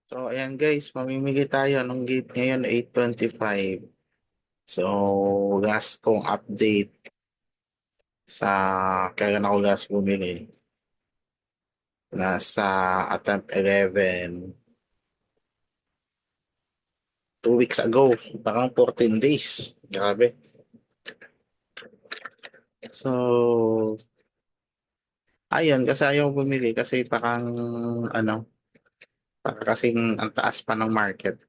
So, ayan guys, mamimili tayo ng gate ngayon 8:25. So, gas kong update sa kailan ako gas bumili. Nasa attempt 11, 2 weeks ago. Parang 14 days. Grabe. So, ayun, kasi ayaw bumili kasi parang ano, parang kasing ang taas pa ng market.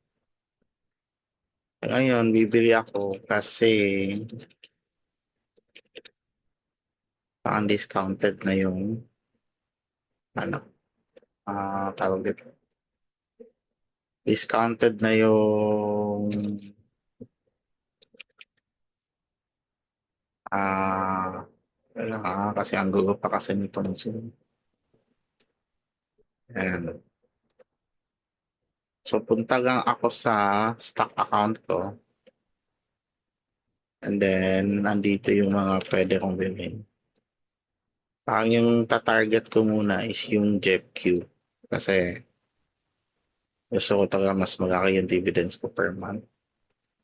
Ngayon, bibili ako kasi parang discounted na yung ano, tawag dito. Discounted na yung kasi ang gulo pa kasi nitong Zoom. Ayan. So, punta lang ako sa stock account ko. And then, nandito yung mga pwede kong bilhin. Parang yung tatarget ko muna is yung JEPQ. Kasi gusto ko talaga mas malaki yung dividends ko per month.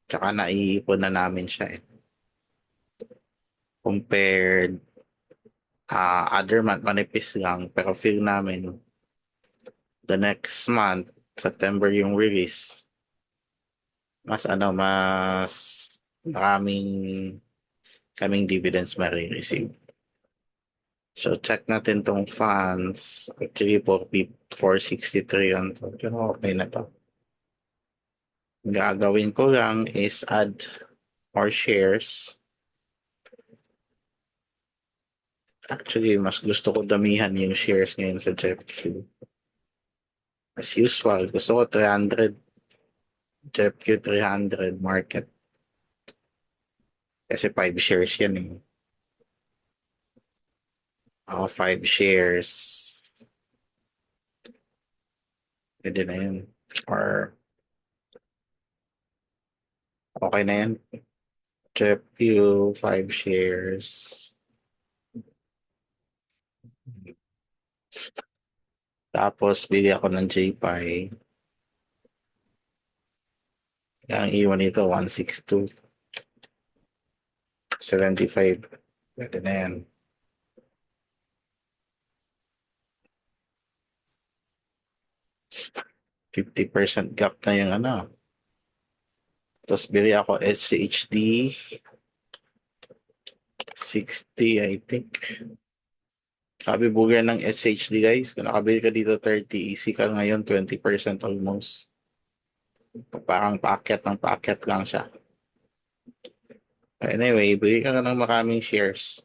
Tsaka naiipon na namin siya eh. Compared other month, manipis lang. Pero feel namin the next month, September yung release, mas maraming kaming dividends marireceive. So check natin tong funds. Actually, 463 yan to. Pero okay na to. Ang gagawin ko lang is add more shares. Actually, mas gusto ko damihan yung shares ngayon sa JEPQ. As usual, gusto ko 300. JEPQ 300 market. Kasi 5 shares yan eh. 5 shares. Pwede na yun. Or okay na yan. JEPQ 5 shares. Tapos bili ako ng JPY. Ang iwan nito 162.75. Pwede na yan. 50% gap na yung ano. Tapos bili ako SCHD 60, I think. Kabibugan ng SHD guys. Kung nakabili ka dito 30, easy ka ngayon 20% almost. Parang paakyat lang siya. Anyway, bili ka ng maraming shares.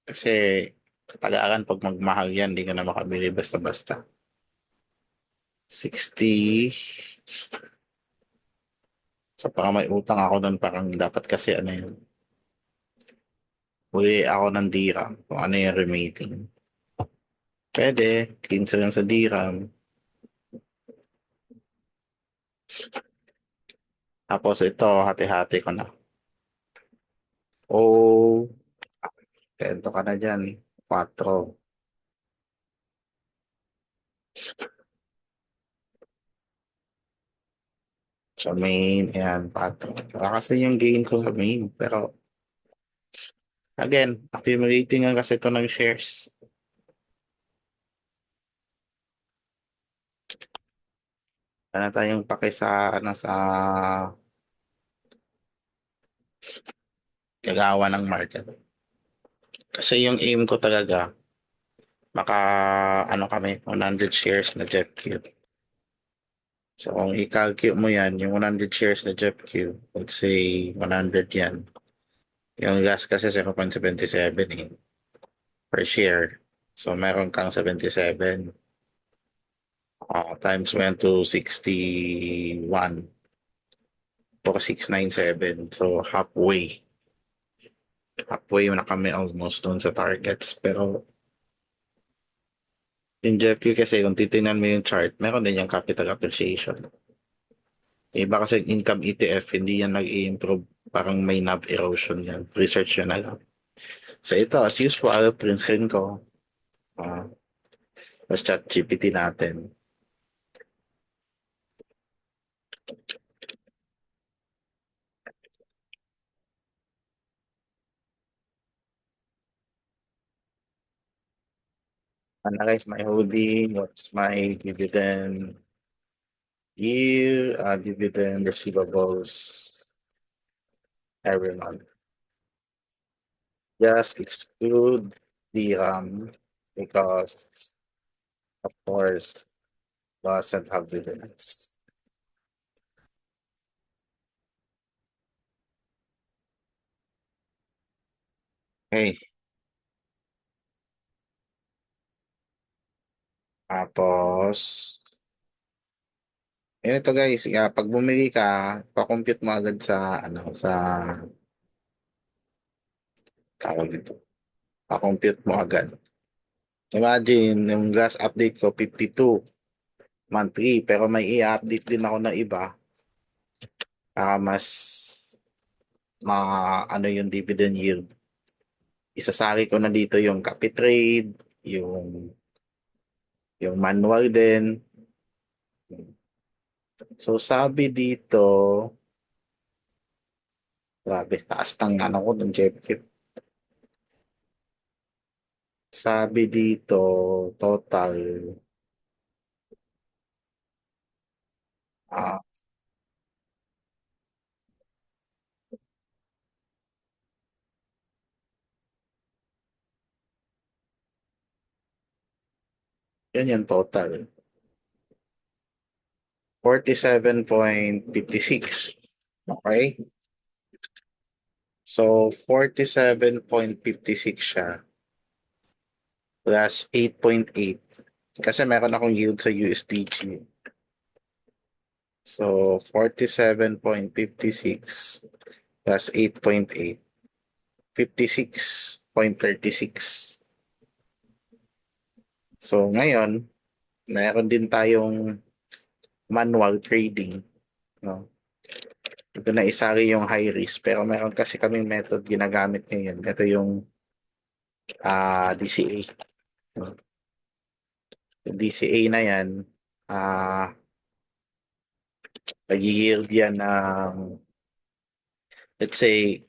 Kasi katagalan pag magmahal yan, hindi ka na makabili basta-basta. 60. So parang may utang ako nun, parang dapat kasi ano yun. Uli ako ng DRAM kung ano yung remaining. Pwede, 15 lang sa DRAM. Tapos ito, hati-hati ko na. Oh, tento ka na dyan. 4. Sa main, ayan, 4. Malakas din yung gain ko sa main. Pero, again, accumulating nga kasi ito ng shares. Ano tayong paki sa, sa gagawa ng market. Kasi yung aim ko talaga, maka, kami, 100 shares na JEPQ. So, kung i-calculate mo yan, yung 100 shares na JEPQ, let's say 100 yan. Yung gas kasi 0.77 eh, per share. So, meron kang 77. Times went to 61 or 697. So, halfway na kami almost doon sa targets. Pero, yung JEPQ kasi, kung titingnan mo yung chart, meron din yung capital appreciation. Iba kasi income ETF, hindi yan nag-i-improve. Parang may NAV erosion yan. Research yun na lang. So, ito, as usual, print screen ko. Uh, Tapos chat GPT natin. Analyze my holding. What's my dividend yield, dividend receivables every month. Just exclude the because of course doesn't have dividends. Okay, tapos ito guys, pag bumili ka, pa-compute mo agad sa ano sa tawag nito. Pa-compute mo agad. Imagine, yung last update ko 52 monthly, pero may i-update din ako ng iba. Mas ano yung dividend yield. Isasali ko na dito yung copy trade, yung manual din. So sabi dito, grabe, taas ng ano ko ng JPKIP. Sabi dito, total, ah, yun yung total. 47.56. Okay? So, 47.56 siya plus 8.8. Kasi meron akong yield sa USDG. So, 47.56 plus 8.8. 56.36. So, ngayon, meron din tayong manual trading. No? Ito na isari yung high risk. Pero meron kasi kaming method ginagamit ngayon. Ito yung DCA. No? Yung DCA na yan, ah nag-yield yan ng, let's say,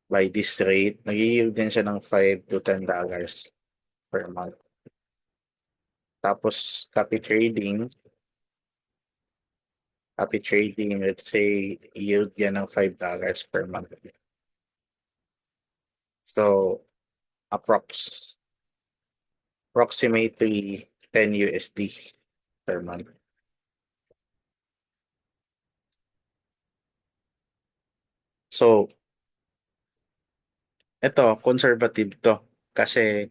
by this rate, nag-yield yan siya ng $5 to $10 per month. Tapos, copy trading, let's say, yield yan ng $5 per month. So, approximately 10 USD per month. So, ito, conservative to. Kasi,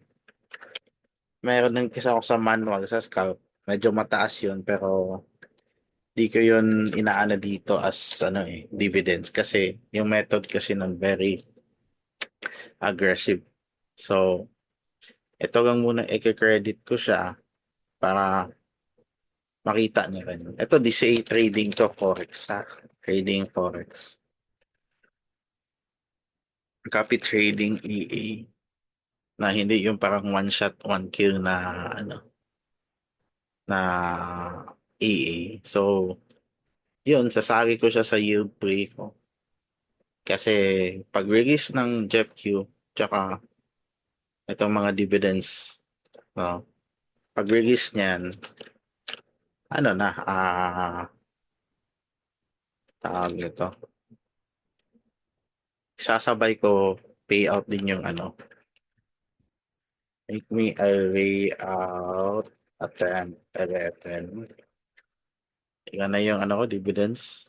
mayroon din kasi ako sa manual, sa scalp. Medyo mataas yun, pero di ko yun inaano dito as ano dividends kasi yung method kasi ng very aggressive. So, ito lang muna i-credit ko siya para makita niyo rin. Ito, DCA trading to forex ha. Trading forex. Copy trading EA na hindi yung parang one shot, one kill na ano na EA. So, yun, sasagi ko siya sa yield play ko. Kasi pag release ng JEPQ, tsaka itong mga dividends, no? Pag release niyan, ano na, tawag nito, sasabay ko payout din yung ano, make me a way out at 11. Yan na yung ano ko, dividends.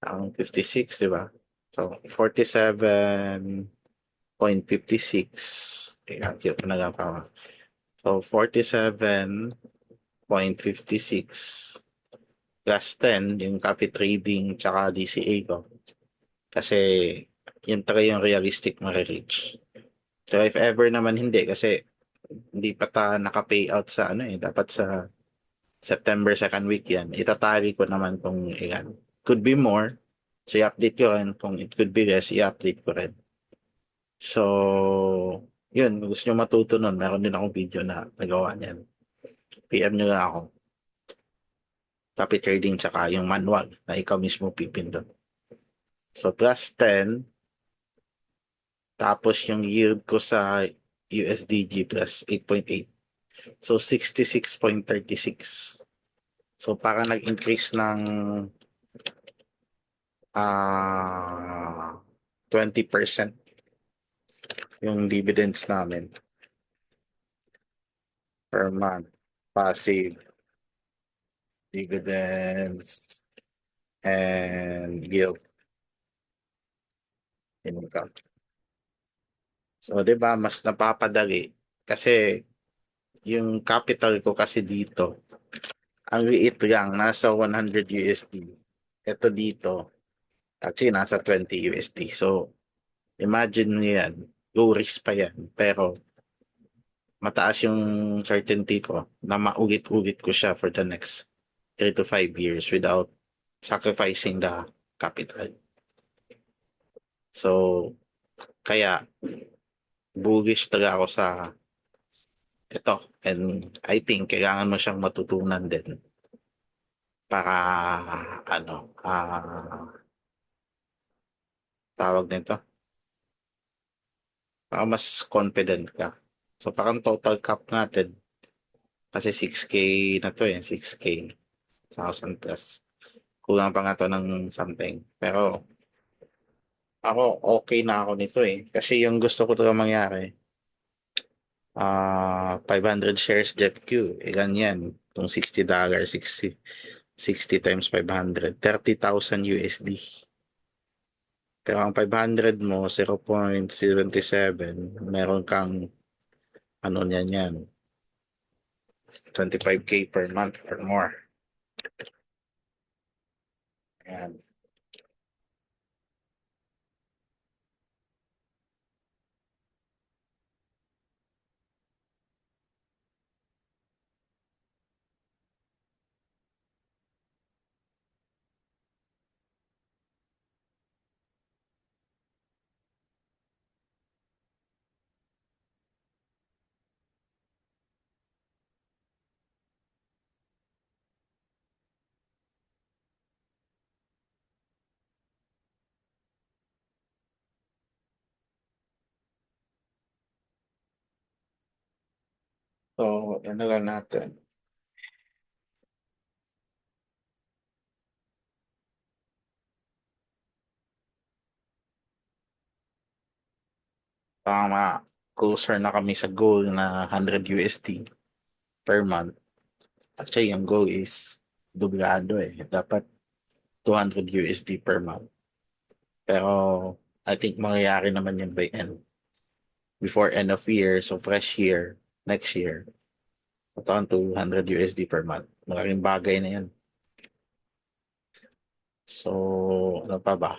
Ang 56, di ba? So, 47.56. I-calculate ko na lang pa. So, 47.56 plus 10, yung copy trading tsaka DCA ko. Kasi yun talaga yung realistic ma-reach. So if ever naman hindi kasi hindi pa ta naka-payout sa ano dapat sa September second week yan. Itatali ko naman kung ilan. Could be more. So i-update ko rin. Kung it could be less, i-update ko rin. So, yun. Kung gusto nyo matuto nun, meron din akong video na nagawa niyan. PM nyo lang ako. Copy trading tsaka yung manual na ikaw mismo pipindot. So, plus 10. Tapos yung yield ko sa USDG plus 8.8. So 66.36. So para nag-increase ng 20% yung dividends namin per month. Passive dividends and yield income. So 'di ba mas napapadali kasi yung capital ko kasi dito ang liit lang nasa 100 USD. Ito dito actually nasa 20 USD. So imagine mo yan, low risk pa yan pero mataas yung certainty ko na maulit-ulit ko siya for the next 3 to 5 years without sacrificing the capital. So, kaya bullish talaga ako sa ito. And I think kailangan mo siyang matutunan din para ano, tawag nito, para mas confident ka. So, parang total cap natin kasi 6K na to 6K, 1,000 plus. Kulang pa nga to ng something. Pero ako, okay na ako nito Kasi yung gusto ko talaga mangyari, 500 shares JetQ, ganyan. Kung $60, 60 times 500, 30,000 USD. Pero ang 500 mo, 0.77, meron kang, ano niyan yan, 25K per month or more. Ayan. So, ano lang natin. Tama, closer na kami sa goal na 100 USD per month. Actually, yung goal is dublado Dapat 200 USD per month. Pero I think mangyayari naman yun by before end of year, so fresh year, next year, ito ang 200 USD per month. Malaking bagay na yan. So, ano pa ba?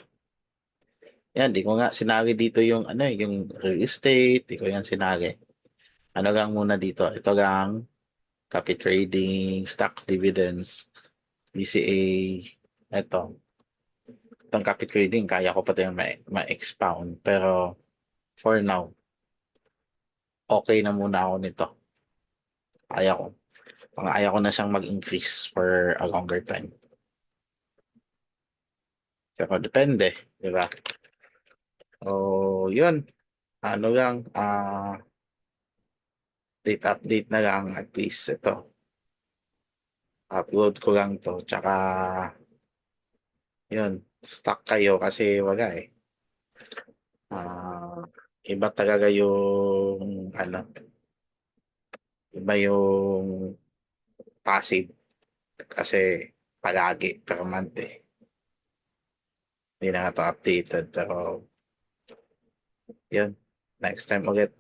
Yan, di ko nga sinagi dito yung yung real estate, di ko yan sinagi. Ano lang muna dito? Ito lang, copy trading, stocks, dividends, DCA, ito. Itong copy trading, kaya ko pa ito ma-expound. Pero, for now, okay na muna ako nito. Kaya ko. Kaya ko na siyang mag-increase for a longer time. Pero depende, di ba? O, yun. Ano lang, update na lang at least ito. Upload ko lang to. Tsaka, yun, stuck kayo kasi wala Ah, iba talaga yung, iba yung passive kasi palagi per month Hindi na nga to updated pero yun, next time ulit